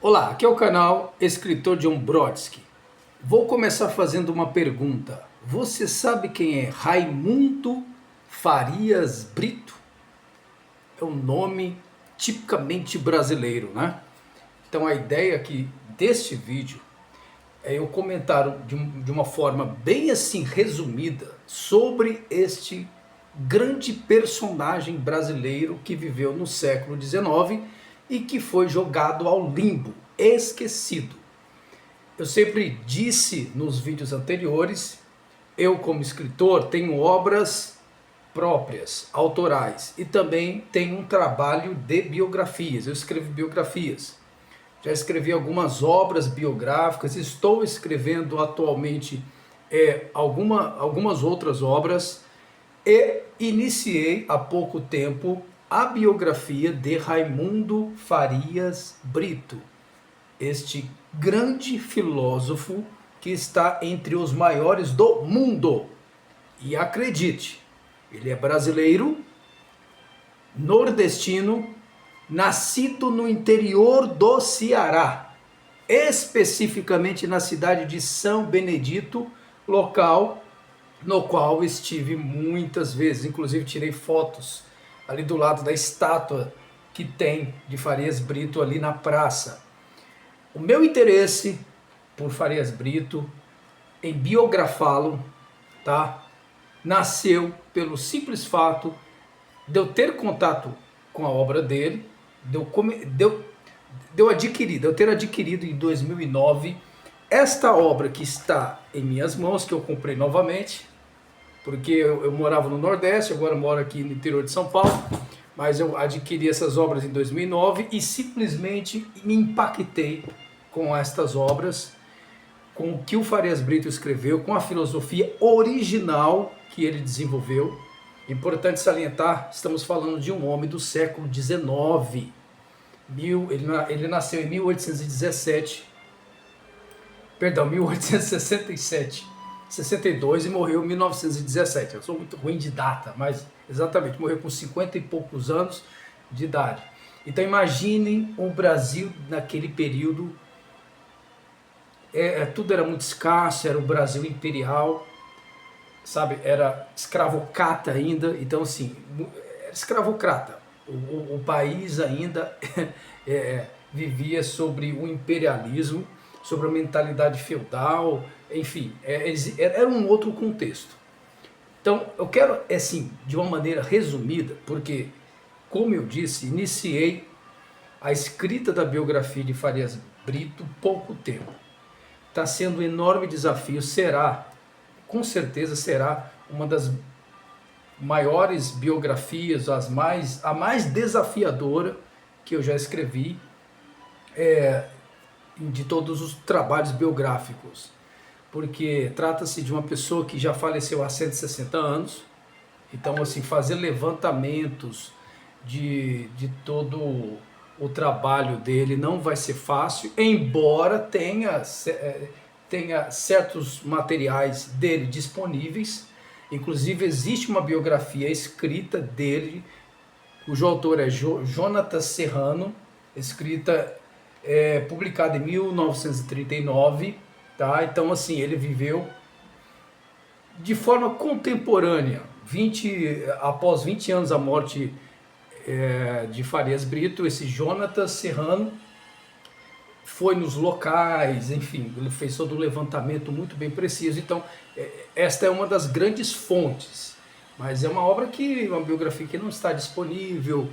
Olá, aqui é o canal Escritor John Brodsky. Vou começar fazendo uma pergunta. Você sabe quem é Raimundo Farias Brito? É um nome tipicamente brasileiro, né? Então a ideia aqui deste vídeo é eu comentar de uma forma bem assim resumida sobre este grande personagem brasileiro que viveu no século XIX e que foi jogado ao limbo, esquecido. Eu sempre disse nos vídeos anteriores, eu como escritor tenho obras próprias, autorais, e também tenho um trabalho de biografias, eu escrevo biografias. Já escrevi algumas obras biográficas, estou escrevendo atualmente algumas outras obras e iniciei há pouco tempo a biografia de Raimundo Farias Brito, este grande filósofo que está entre os maiores do mundo. E acredite, ele é brasileiro, nordestino, nascido no interior do Ceará, especificamente na cidade de São Benedito, local no qual estive muitas vezes, inclusive tirei fotos ali do lado da estátua que tem de Farias Brito ali na praça. O meu interesse por Farias Brito, em biografá-lo, tá? Nasceu pelo simples fato de eu ter contato com a obra dele, de eu ter adquirido em 2009 esta obra que está em minhas mãos, que eu comprei novamente, porque eu morava no Nordeste, agora moro aqui no interior de São Paulo, mas eu adquiri essas obras em 2009 e simplesmente me impactei com estas obras, com o que o Farias Brito escreveu, com a filosofia original que ele desenvolveu. Importante salientar, estamos falando de um homem do século XIX. Ele nasceu em 1817, perdão, 1867, 62 e morreu em 1917. Eu sou muito ruim de data, mas exatamente, morreu com 50 e poucos anos de idade. Então imaginem o Brasil naquele período, tudo era muito escasso, era o Brasil imperial, sabe, era escravocrata ainda, então assim, era escravocrata. O país ainda vivia sobre o imperialismo, sobre a mentalidade feudal, enfim, era um outro contexto. Então, eu quero, assim, de uma maneira resumida, porque, como eu disse, iniciei a escrita da biografia de Farias Brito pouco tempo. Está sendo um enorme desafio, com certeza será uma das maiores biografias, a mais desafiadora que eu já escrevi, de todos os trabalhos biográficos, porque trata-se de uma pessoa que já faleceu há 160 anos, então assim, fazer levantamentos de todo o trabalho dele não vai ser fácil, embora tenha certos materiais dele disponíveis, inclusive existe uma biografia escrita dele, cujo autor é Jonatas Serrano, escrita publicada em 1939, tá? Então assim, ele viveu de forma contemporânea, após 20 anos da morte de Farias Brito, esse Jonatas Serrano foi nos locais, enfim, ele fez todo o levantamento muito bem preciso. Então, esta é uma das grandes fontes, mas é uma biografia que não está disponível,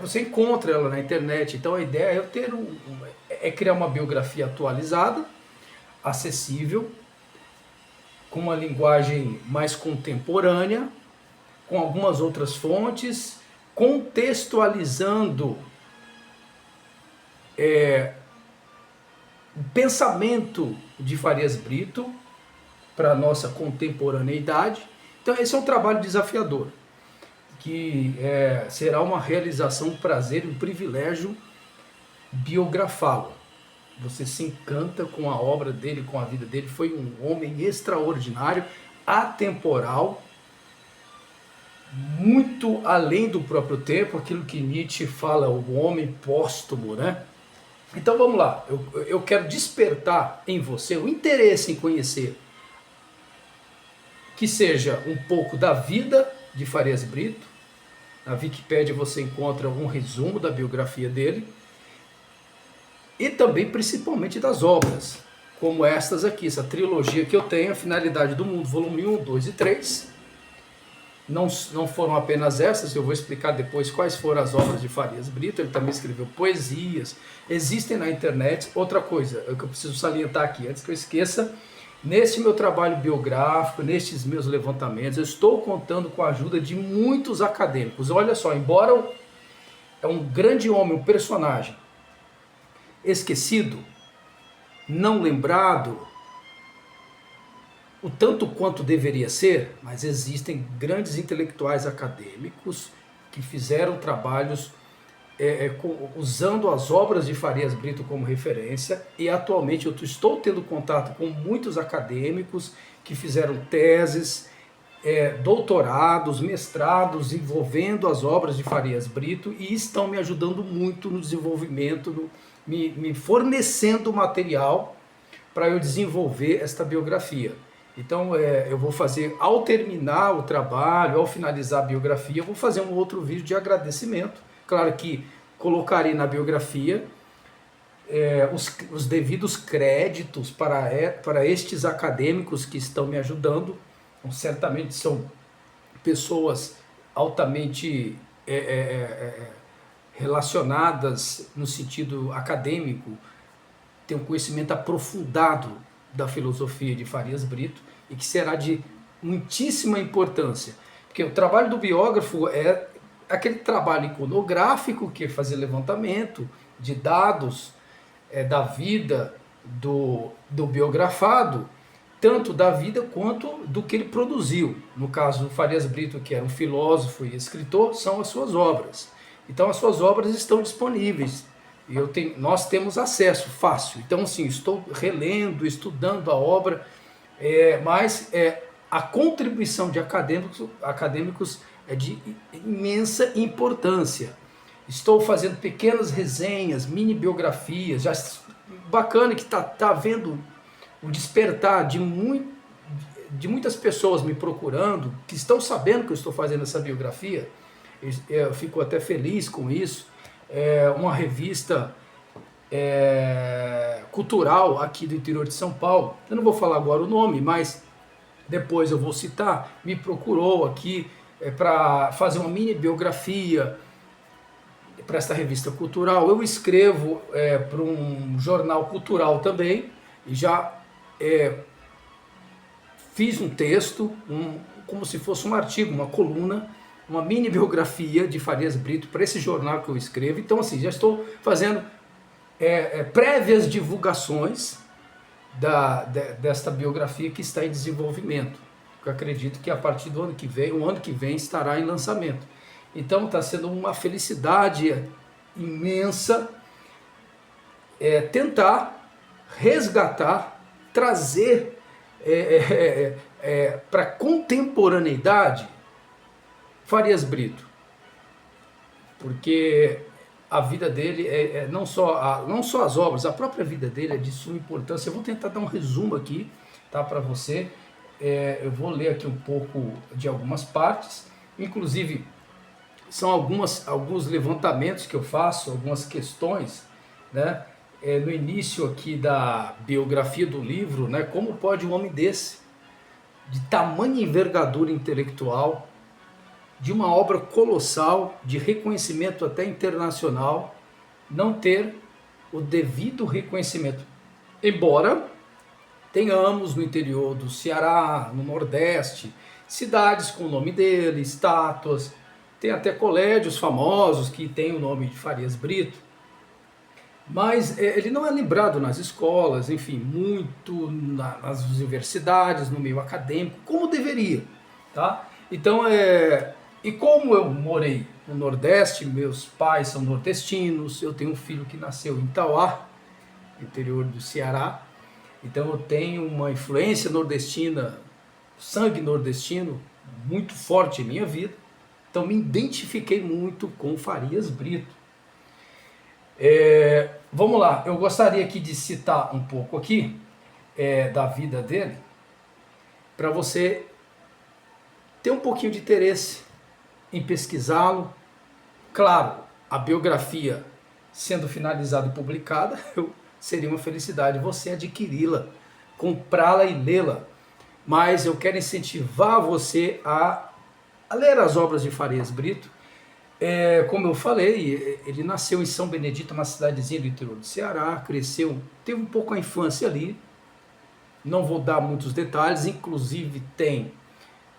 você encontra ela na internet. Então a ideia é eu criar uma biografia atualizada, acessível, com uma linguagem mais contemporânea, com algumas outras fontes, contextualizando o pensamento de Farias Brito para a nossa contemporaneidade. Então esse é um trabalho desafiador, que será uma realização, um prazer e um privilégio biografá-lo. Você se encanta com a obra dele, com a vida dele. Foi um homem extraordinário, atemporal, muito além do próprio tempo, aquilo que Nietzsche fala, o homem póstumo, né? Então vamos lá, eu quero despertar em você o interesse em conhecer, que seja um pouco da vida de Farias Brito. Na Wikipédia você encontra um resumo da biografia dele e também principalmente das obras, como estas aqui, essa trilogia que eu tenho, A Finalidade do Mundo, volume 1, 2 e 3. Não foram apenas essas, eu vou explicar depois quais foram as obras de Farias Brito. Ele também escreveu poesias, existem na internet. Outra coisa que eu preciso salientar aqui, antes que eu esqueça, nesse meu trabalho biográfico, nestes meus levantamentos, eu estou contando com a ajuda de muitos acadêmicos. Olha só, embora é um grande homem, um personagem esquecido, não lembrado, o tanto quanto deveria ser, mas existem grandes intelectuais acadêmicos que fizeram trabalhos usando as obras de Farias Brito como referência, e atualmente eu estou tendo contato com muitos acadêmicos que fizeram teses, doutorados, mestrados envolvendo as obras de Farias Brito e estão me ajudando muito no desenvolvimento, me fornecendo material para eu desenvolver esta biografia. Então eu vou fazer, ao terminar o trabalho, ao finalizar a biografia, eu vou fazer um outro vídeo de agradecimento. Claro que colocarei na biografia os devidos créditos para estes acadêmicos que estão me ajudando. Então, certamente são pessoas altamente relacionadas no sentido acadêmico, têm um conhecimento aprofundado da filosofia de Farias Brito e que será de muitíssima importância, porque o trabalho do biógrafo é aquele trabalho iconográfico, que é fazer levantamento de dados da vida do biografado, tanto da vida quanto do que ele produziu. No caso do Farias Brito, que era um filósofo e escritor, são as suas obras. Então as suas obras estão disponíveis e nós temos acesso fácil. Então, assim, estou relendo, estudando a obra, mas a contribuição de acadêmicos é de imensa importância. Estou fazendo pequenas resenhas, mini biografias, já bacana que está havendo o despertar de muitas pessoas me procurando, que estão sabendo que eu estou fazendo essa biografia. Eu fico até feliz com isso. Uma revista cultural aqui do interior de São Paulo, eu não vou falar agora o nome, mas depois eu vou citar, me procurou aqui para fazer uma mini biografia para esta revista cultural. Eu escrevo para um jornal cultural também, e já fiz um texto, como se fosse um artigo, uma coluna, uma mini biografia de Farias Brito para esse jornal que eu escrevo. Então, assim, já estou fazendo prévias divulgações desta biografia que está em desenvolvimento. Eu acredito que a partir do ano que vem, o ano que vem estará em lançamento. Então está sendo uma felicidade imensa tentar resgatar, trazer para a contemporaneidade Farias Brito, porque a vida dele não só as obras, a própria vida dele é de suma importância. Eu vou tentar dar um resumo aqui, tá, para você. Eu vou ler aqui um pouco de algumas partes, inclusive são alguns levantamentos que eu faço, algumas questões, né? No início aqui da biografia do livro, né? Como pode um homem desse, de tamanha envergadura intelectual, de uma obra colossal, de reconhecimento até internacional, não ter o devido reconhecimento? Embora tenhamos no interior do Ceará, no Nordeste, cidades com o nome dele, estátuas, tem até colégios famosos que têm o nome de Farias Brito, mas ele não é lembrado nas escolas, enfim, muito nas universidades, no meio acadêmico, como deveria, tá? Então, e como eu morei no Nordeste, meus pais são nordestinos, eu tenho um filho que nasceu em Itauá, interior do Ceará, então eu tenho uma influência nordestina, sangue nordestino, muito forte em minha vida. Então me identifiquei muito com Farias Brito. Vamos lá, eu gostaria aqui de citar um pouco aqui da vida dele, para você ter um pouquinho de interesse em pesquisá-lo. Claro, a biografia sendo finalizada e publicada, seria uma felicidade você adquiri-la, comprá-la e lê-la. Mas eu quero incentivar você a ler as obras de Farias Brito. Como eu falei, ele nasceu em São Benedito, uma cidadezinha do interior do Ceará, cresceu, teve um pouco a infância ali, não vou dar muitos detalhes, inclusive tem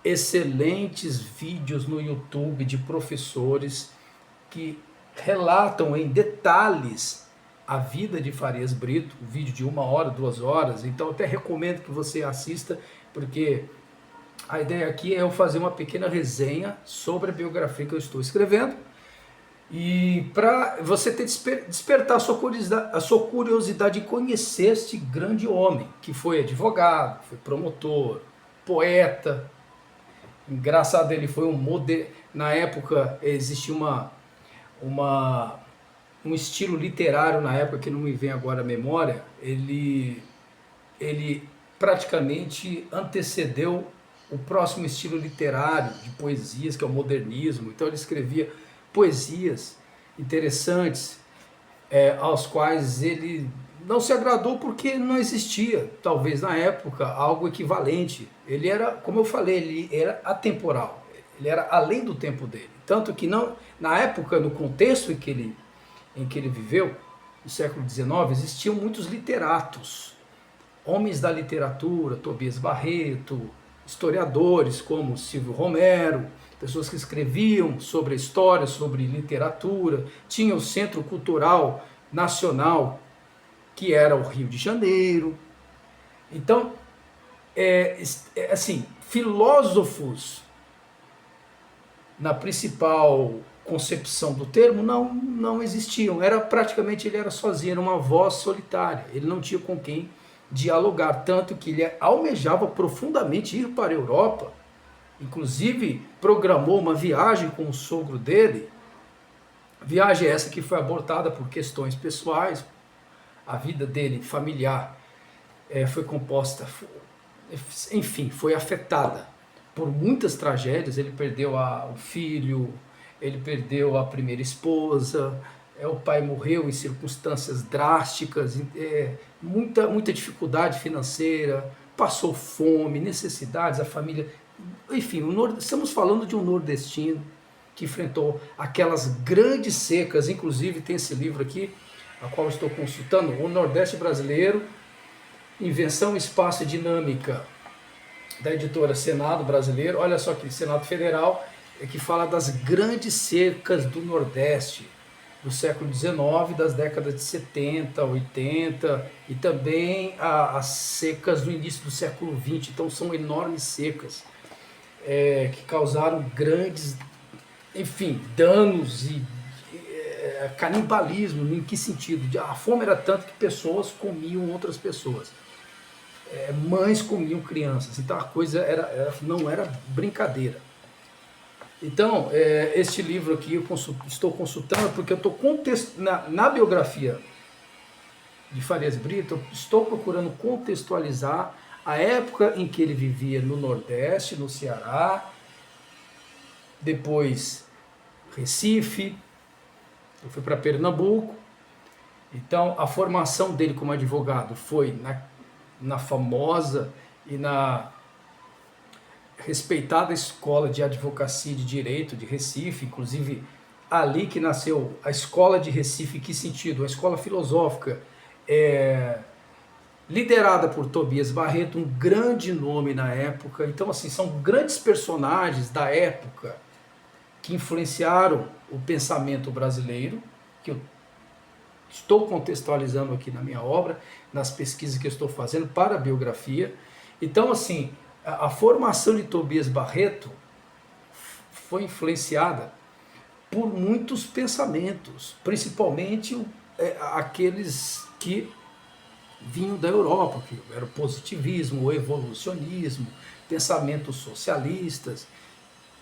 excelentes vídeos no YouTube de professores que relatam em detalhes a vida de Farias Brito, um vídeo de 1 hora, 2 horas, então até recomendo que você assista, porque a ideia aqui é eu fazer uma pequena resenha sobre a biografia que eu estou escrevendo, e para você ter despertar a sua curiosidade em conhecer este grande homem, que foi advogado, foi promotor, poeta. Engraçado, ele foi na época existia um estilo literário na época que não me vem agora à memória. Ele praticamente antecedeu o próximo estilo literário de poesias, que é o modernismo. Então ele escrevia poesias interessantes, aos quais ele não se agradou porque não existia, talvez na época, algo equivalente. Ele era, como eu falei, ele era atemporal, ele era além do tempo dele. Tanto que não, na época, no contexto em que ele viveu, no século XIX, existiam muitos literatos, homens da literatura, Tobias Barreto, historiadores como Silvio Romero, pessoas que escreviam sobre a história, sobre literatura. Tinha o Centro Cultural Nacional, que era o Rio de Janeiro. Então, assim, filósofos na principal concepção do termo não existiam. Ele era sozinho, era uma voz solitária. Ele não tinha com quem dialogar, tanto que ele almejava profundamente ir para a Europa. Inclusive programou uma viagem com o sogro dele. Viagem essa que foi abortada por questões pessoais. A vida dele familiar foi composta, enfim, foi afetada por muitas tragédias. Ele perdeu o filho, ele perdeu a primeira esposa, o pai morreu em circunstâncias drásticas, muita dificuldade financeira, passou fome, necessidades, a família. Enfim, estamos falando de um nordestino que enfrentou aquelas grandes secas. Inclusive tem esse livro aqui, a qual estou consultando, O Nordeste Brasileiro, Invenção, Espaço e Dinâmica, da editora Senado Brasileiro. Olha só aqui, Senado Federal, que fala das grandes secas do Nordeste, do século XIX, das décadas de 70, 80, e também as secas do início do século XX. Então são enormes secas que causaram grandes, enfim, danos e canibalismo. Em que sentido? A fome era tanto que pessoas comiam outras pessoas, mães comiam crianças, então a coisa não era brincadeira. Então, este livro aqui estou consultando porque eu estou na biografia de Farias Brito, eu estou procurando contextualizar a época em que ele vivia no Nordeste, no Ceará, depois Recife, eu fui para Pernambuco. Então, a formação dele como advogado foi na famosa e na respeitada Escola de Advocacia e de Direito de Recife, inclusive ali que nasceu a Escola de Recife. Que sentido? A escola filosófica, liderada por Tobias Barreto, um grande nome na época. Então, assim, são grandes personagens da época que influenciaram o pensamento brasileiro, que eu estou contextualizando aqui na minha obra, nas pesquisas que eu estou fazendo para a biografia. Então, assim, a formação de Tobias Barreto foi influenciada por muitos pensamentos, principalmente aqueles que vinham da Europa, que era o positivismo, o evolucionismo, pensamentos socialistas,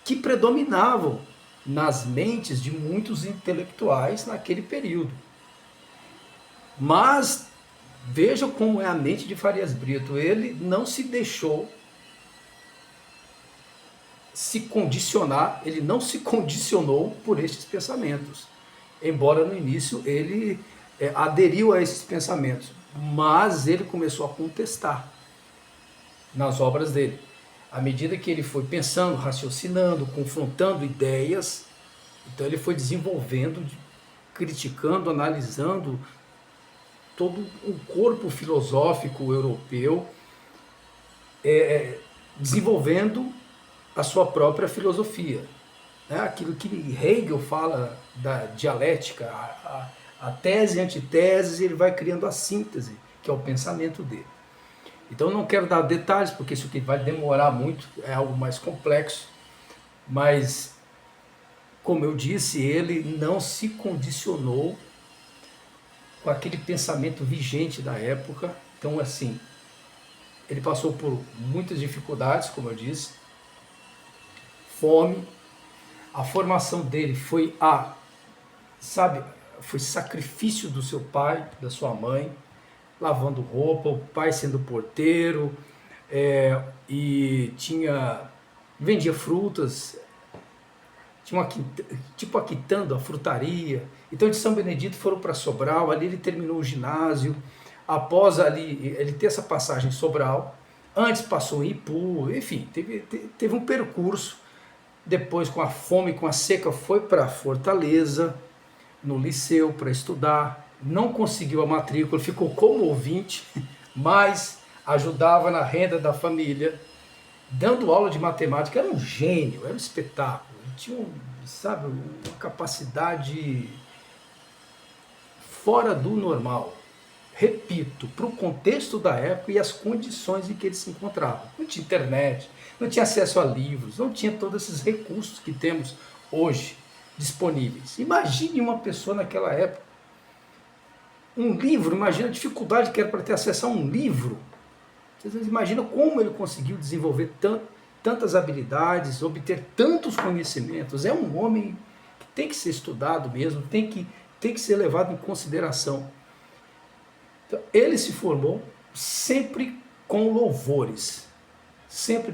que predominavam nas mentes de muitos intelectuais naquele período. Mas veja como é a mente de Farias Brito. Ele não se deixou se condicionar, ele não se condicionou por estes pensamentos. Embora no início ele aderiu a esses pensamentos, mas ele começou a contestar nas obras dele. À medida que ele foi pensando, raciocinando, confrontando ideias, então ele foi desenvolvendo, criticando, analisando todo o corpo filosófico europeu, desenvolvendo a sua própria filosofia. Aquilo que Hegel fala da dialética, a tese e a antitese, ele vai criando a síntese, que é o pensamento dele. Então eu não quero dar detalhes, porque isso aqui vai demorar muito, é algo mais complexo, mas, como eu disse, ele não se condicionou com aquele pensamento vigente da época. Então, assim, ele passou por muitas dificuldades, como eu disse, fome. A formação dele foi foi sacrifício do seu pai, da sua mãe, lavando roupa, o pai sendo porteiro, e vendia frutas, tinha tipo a quitanda, a frutaria. Então de São Benedito foram para Sobral, ali ele terminou o ginásio. Após ali ele ter essa passagem em Sobral, antes passou em Ipu, enfim, teve um percurso. Depois, com a fome, com a seca, foi para Fortaleza, no liceu, para estudar. Não conseguiu a matrícula, ficou como ouvinte, mas ajudava na renda da família, dando aula de matemática. Era um gênio, era um espetáculo. Ele tinha, uma capacidade fora do normal. Repito, para o contexto da época e as condições em que ele se encontrava. Não tinha internet, não tinha acesso a livros, não tinha todos esses recursos que temos hoje disponíveis. Imagine uma pessoa naquela época. Um livro, imagina a dificuldade que era para ter acesso a um livro. Vocês imaginam como ele conseguiu desenvolver tantas habilidades, obter tantos conhecimentos. É um homem que tem que ser estudado mesmo, tem que ser levado em consideração. Então, ele se formou sempre com louvores, sempre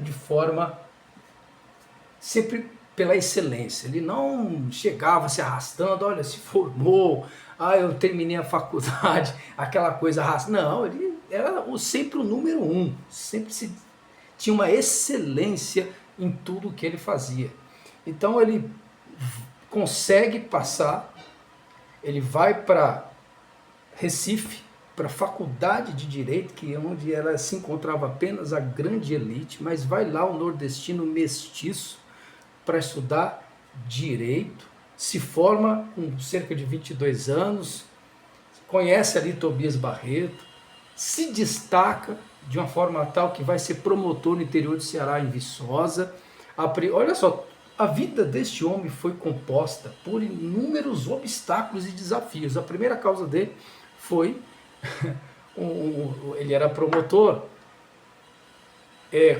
pela excelência. Ele não chegava se arrastando, olha, se formou, eu terminei a faculdade, aquela coisa arrastada. Não, ele era sempre o número um, tinha uma excelência em tudo que ele fazia. Então ele consegue passar, ele vai para Recife, para a faculdade de Direito, que é onde ela se encontrava apenas a grande elite, mas vai lá o nordestino mestiço para estudar Direito, se forma com cerca de 22 anos, conhece ali Tobias Barreto, se destaca de uma forma tal que vai ser promotor no interior do Ceará, em Viçosa. Olha só, a vida deste homem foi composta por inúmeros obstáculos e desafios. A primeira causa dele foi, ele era promotor,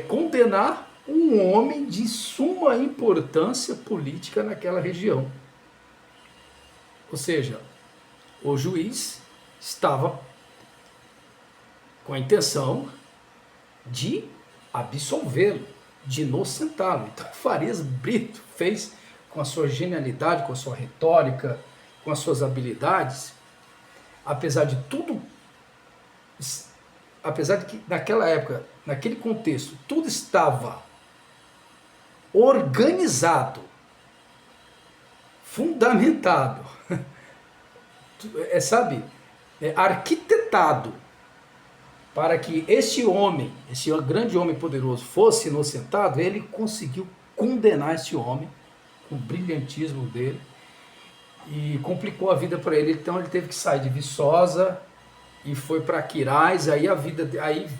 condenar um homem de suma importância política naquela região. Ou seja, o juiz estava com a intenção de absolvê-lo, de inocentá-lo. Então Farias Brito fez, com a sua genialidade, com a sua retórica, com as suas habilidades, apesar de tudo, apesar de que naquela época, naquele contexto, tudo estava organizado, fundamentado, arquitetado, para que este homem, esse grande homem poderoso, fosse inocentado. Ele conseguiu condenar este homem com o brilhantismo dele e complicou a vida para ele. Então ele teve que sair de Viçosa e foi para Quirais. Aí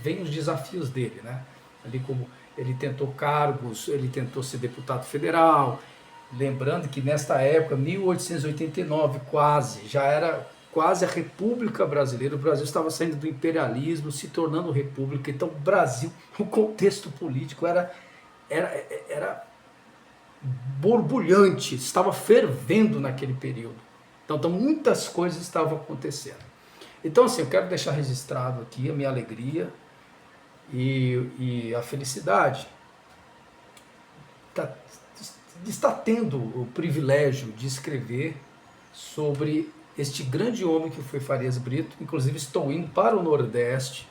vem os desafios dele, né? Ali, como ele tentou cargos, ele tentou ser deputado federal. Lembrando que nesta época, 1889, já era quase a República Brasileira. O Brasil estava saindo do imperialismo, se tornando república. Então o Brasil, o contexto político era borbulhante, estava fervendo naquele período. Então muitas coisas estavam acontecendo. Então, assim, eu quero deixar registrado aqui a minha alegria e a felicidade tá- de estar tendo o privilégio de escrever sobre este grande homem que foi Farias Brito. Inclusive, estou indo para o Nordeste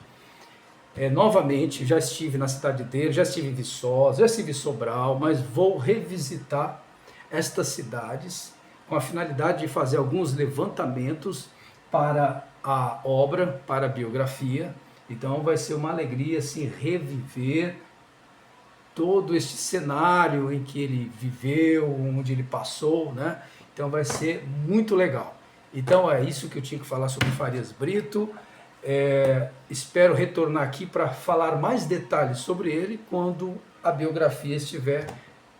novamente. Já estive na cidade dele, já estive em Viçosa, já estive em Sobral, mas vou revisitar estas cidades com a finalidade de fazer alguns levantamentos para a obra, para a biografia. Então vai ser uma alegria assim, reviver todo este cenário em que ele viveu, onde ele passou, né? Então vai ser muito legal. Então é isso que eu tinha que falar sobre Farias Brito. Espero retornar aqui para falar mais detalhes sobre ele quando a biografia estiver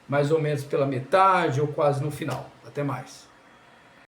mais ou menos pela metade ou quase no final. Até mais.